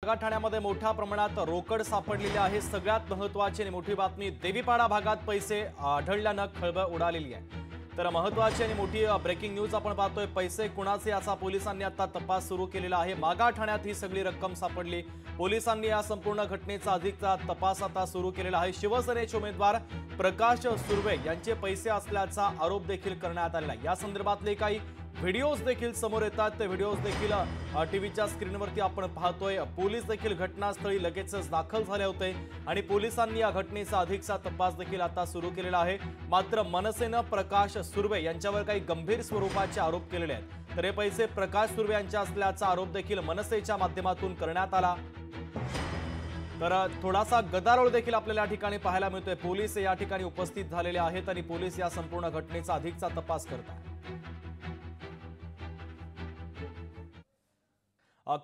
मागा ठाण्यामध्ये मोठ्या प्रमाणात रोकड सापडलेली आहे। सगळ्यात महत्त्वाची आणि मोठी बातमी, देवीपाडा भागात पैसे आढळल्यानं खळबळ उडालेली आहे। तर महत्त्वाची आणि मोठी ब्रेकिंग न्यूज आपण पाहतोय। पैसे कुणाचे याचा पोलिसांनी आता तपास सुरू केलेला आहे। मागा ठाण्यात ही सगळी रक्कम सापडली। पोलिसांनी या संपूर्ण घटनेचा अधिकचा तपास आता सुरू केलेला आहे। शिवसेनेचे उमेदवार प्रकाश सुर्वे यांचे पैसे असल्याचा आरोप देखील करण्यात आलेला आहे। या संदर्भातले काही व्हिडिओज देखील समोर येतात। ते व्हिडिओज देखील टीव्हीच्या स्क्रीनवरती आपण पाहतोय। पोलीस देखील घटनास्थळी लगेचच दाखल झाले होते आणि पोलिसांनी या घटनेचा अधिकचा तपास देखील आता सुरू केलेला आहे। मात्र मनसेनं प्रकाश सुर्वे यांच्यावर काही गंभीर स्वरूपाचे आरोप केलेले आहेत। तर हे पैसे प्रकाश सुर्वे यांचे असल्याचा आरोप देखील मनसेच्या माध्यमातून करण्यात आला। तर थोडासा गदारोळ देखील आपल्याला या ठिकाणी पाहायला मिळतोय। पोलीस या ठिकाणी उपस्थित झालेले आहेत आणि पोलीस या संपूर्ण घटनेचा अधिकचा तपास करत आहेत।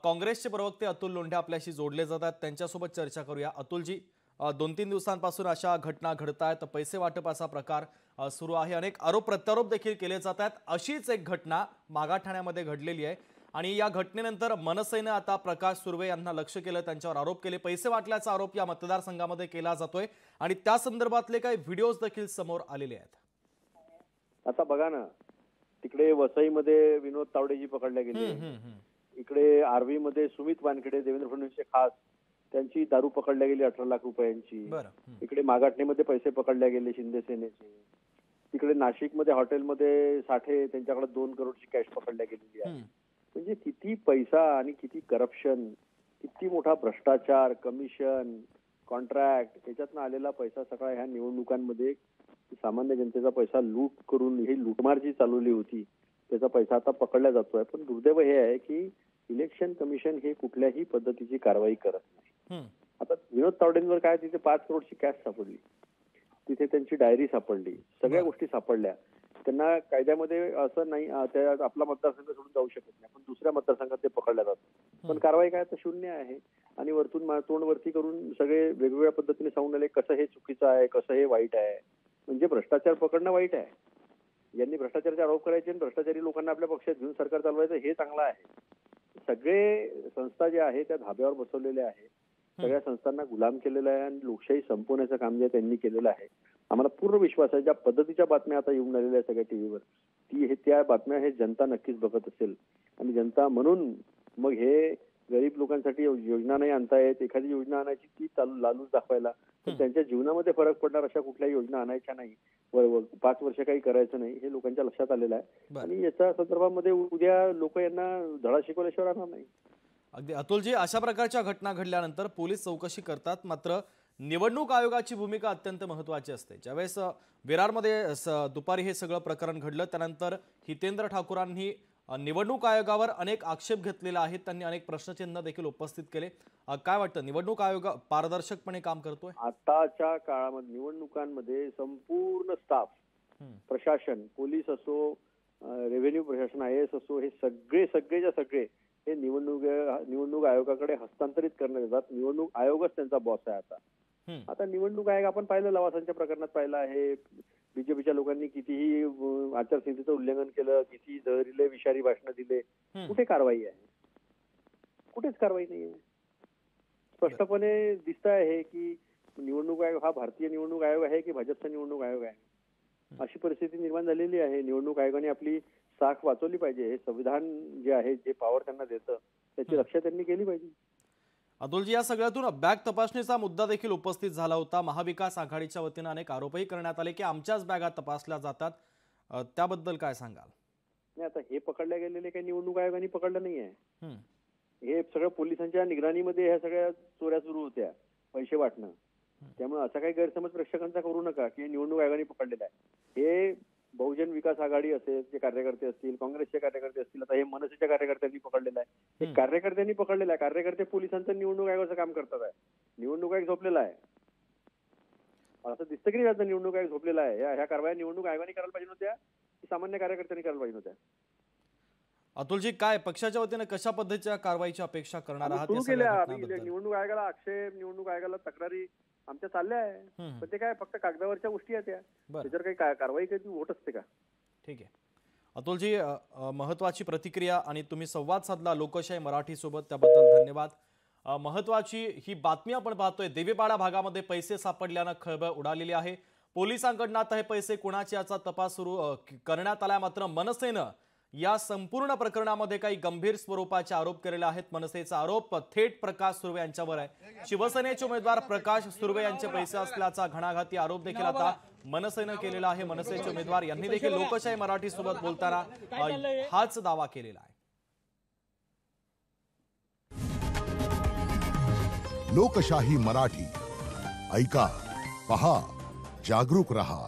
काँग्रेसचे प्रवक्ते अतुल लोंढे आपल्याशी जोडले जातात, त्यांच्यासोबत चर्चा करूया। अतुलजी, 2-3 दिवसांपासून अशा घटना घडतायत, पैसे वाटपाचा प्रकार सुरू आहे, अनेक आरोप प्रत्यारोप देखील केले जात आहेत। अशीच एक घटना मागा ठाण्यामध्ये घडलेली आहे आणि या घटनेनंतर मनसेनं आता प्रकाश सुर्वे यांना लक्ष्य केलं, त्यांच्यावर आरोप केले। पैसे वाटल्याचा आरोप या मतदारसंघामध्ये केला जातोय आणि त्या संदर्भातले काही व्हिडिओज देखील समोर आलेले आहेत। आता बघा ना, तिकडे वसईमध्ये विनोद तावडेजी पकडले गेले, इकडे आर्वी मध्ये सुमित वानखेडे, देवेंद्र फडणवीसचे खास, त्यांची दारू पकडल्या गेली 18 लाख रुपयांची। इकडे मागाटणीमध्ये पैसे पकडले गेले शिंदे सेनेचे। तिकडे नाशिकमध्ये हॉटेलमध्ये साठे, त्यांच्याकडे 2 करोडची कॅश पकडल्या गेलेली आहे। म्हणजे किती पैसा आणि किती करप्शन, किती मोठा भ्रष्टाचार, कमिशन, कॉन्ट्रॅक्ट, याच्यातनं आलेला पैसा सगळा ह्या निवडणुकांमध्ये सामान्य जनतेचा पैसा लूट करून ही लूटमार जी चालवली होती त्याचा पैसा आता पकडला जातोय। पण दुर्दैव हे आहे की इलेक्शन कमिशन हे कुठल्याही पद्धतीची कारवाई करत नाही। आता विनोद तावडेंवर काय, तिथे 5 करोडची कॅश सापडली, तिथे त्यांची डायरी सापडली, सगळ्या गोष्टी सापडल्या। त्यांना कायद्यामध्ये असं नाही, आपला मतदारसंघ सोडून जाऊ शकत नाही, पण दुसऱ्या मतदारसंघात ते पकडल्या जातात। पण कारवाई काय तर शून्य आहे आणि वरतून तोंडवरती करून सगळे वेगवेगळ्या पद्धतीने सांगून आले कसं हे चुकीचं आहे, कसं हे वाईट आहे। म्हणजे भ्रष्टाचार पकडणं वाईट आहे, यांनी भ्रष्टाचाराचे आरोप करायचे आणि भ्रष्टाचारी लोकांना आपल्या पक्षात घेऊन सरकार चालवायचं हे चांगलं आहे। सगळे संस्था जे आहे त्या धाब्यावर बसवलेल्या आहे, सगळ्या संस्थांना गुलाम केलेलं आहे आणि लोकशाही संपवण्याचं काम जे त्यांनी केलेलं आहे। आम्हाला पूर्ण विश्वास आहे ज्या पद्धतीच्या बातम्या आता येऊन आलेल्या आहेत सगळ्या टीव्हीवर, त्या बातम्या हे जनता नक्कीच बघत असेल आणि जनता म्हणून मग हे गरीब लोकांसाठी योजना नाही आणतायत, एखादी योजना आणायची ती लालूच दाखवायला, पण त्यांच्या जीवनामध्ये फरक पडणार अशा कुठल्याही योजना आणायच्या नाही, 5 वर्ष काही करायचं नाही, हे लोकांच्या लक्षात आलेलं आहे। आणि याच्या संदर्भामध्ये उद्या लोक यांना धडा शिकवल्याशिवाय राहणार नाही। अगदी अतुलजी, अशा प्रकारच्या घटना घडल्यानंतर पोलीस चौकशी करतात, मात्र निवडणूक आयोगाची भूमिका अत्यंत महत्त्वाची असते। ज्यावेळेस विरारमध्ये दुपारी हे सगळं प्रकरण घडलं, त्यानंतर हितेंद्र ठाकूरांनी निवडणूक आयोगावर अनेक आक्षेप घेतलेले आहेत, त्यांनी अनेक प्रश्नचिन्ह देखील उपस्थित केले। काय वाटतं, निवडणूक आयोग पारदर्शकपणे काम करतोय? आताच्या काळामध्ये निवडणुकांमध्ये संपूर्ण स्टाफ, प्रशासन, पोलीस असो, रेव्हेन्यू प्रशासन, IAS असो, हे सगळेच्या सगळे हे निवडणूक आयोगाकडे हस्तांतरित करण्यात येतात। निवडणूक आयोगच त्यांचा बॉस आहे आता निवडणूक आयोग आपण पाहिलं, लवासांच्या प्रकरणात पाहिलं आहे, बीजेपीच्या लोकांनी कितीही आचारसंहितेचं उल्लंघन केलं, किती जहरीले विषारी भाषणं दिले, कुठे कारवाई आहे? कुठेच कारवाई नाहीये। स्पष्टपणे दिसत आहे की निवडणूक आयोग हा भारतीय निवडणूक आयोग आहे की भाजपचा निवडणूक आयोग आहे, अशी परिस्थिती निर्माण झालेली आहे। निवडणूक आयोगाने आपली साख वाचवली पाहिजे, हे संविधान जे आहे, जे पॉवर त्यांना देतं, त्याची रक्षा त्यांनी केली पाहिजे। अतुलजी, या सगळ्यातून बॅग तपासणीचा मुद्दा देखील उपस्थित झाला होता। महाविकास आघाडीच्या वतीने अनेक आरोपही करण्यात आले की आमच्याच बॅगा तपासल्या जातात, त्याबद्दल काय सांगाल? नाही, आता हे पकडल्या गेलेले काही निवडणूक आयोगाने पकडलं नाहीये, हे सगळं पोलिसांच्या निगराणीमध्ये ह्या सगळ्या चोऱ्या सुरू होत्या, पैसे वाटणं। त्यामुळे असा काही गैरसमज प्रेक्षकांचा करू नका की निवडणूक आयोगाने पकडलेला आहे। हे बहुजन विकास आघाडी असेल, जे कार्यकर्ते असतील, काँग्रेसचे कार्यकर्ते असतील, आता हे मनसेच्या कार्यकर्त्यांनी पकडलेलं आहे, हे कार्यकर्त्यांनी पकडलेलं आहे। कार्यकर्ते पोलिसांचं निवडणूक आयोगाचं काम करतात आहे, निवडणूक आयोग झोपलेला आहे असं दिसतं की नाही? निवडणूक आयोग झोपलेला आहे, ह्या कारवाया निवडणूक आयोगाने करायला पाहिजे होत्या की सामान्य कार्यकर्त्यांनी करायला पाहिजे होत्या? अतुलजी, काय पक्षाच्या वतीने कशा पद्धतीच्या कारवाईची अपेक्षा करणार आहात? निवडणूक आयोगाला आक्षेप, निवडणूक आयोगाला तक्रारी आमच्या चालल्या आहे, पण ते काय फक्त कागदावरच्या गोष्टी आहेत, त्याच्यावर काही कारवाई कधी होत असते का? ठीक आहे अतुलजी, महत्त्वाची प्रतिक्रिया आणि तुम्ही संवाद साधला लोकशाही मराठी सोबत, त्याबद्दल धन्यवाद। महत्वाची ही बातमी आपण पाहतोय। देवीपाडा भागामध्ये पैसे सापडल्यानं खळबळ उडालेली आहे। पोलिसांकडून आता हे पैसे कुणाचे याचा तपास सुरू करण्यात आला। मात्र मनसेनं या संपूर्ण प्रकरणामध्ये काही गंभीर स्वरूपाचे आरोप केलेले आहेत। मनसेचा आरोप थेट प्रकाश सुर्वे यांच्यावर आहे। शिवसेनेचे उमेदवार प्रकाश सुर्वे यांचे पैसे असल्याचा घणाघाती आरोप देखील आता मनसेनं केलेला आहे। मनसेचे उमेदवार यांनी देखील लोकशाही मराठी सोबत बोलताना हाच दावा केलेला आहे। लोकशाही मराठी ऐका, पहा, जागरूक रहा।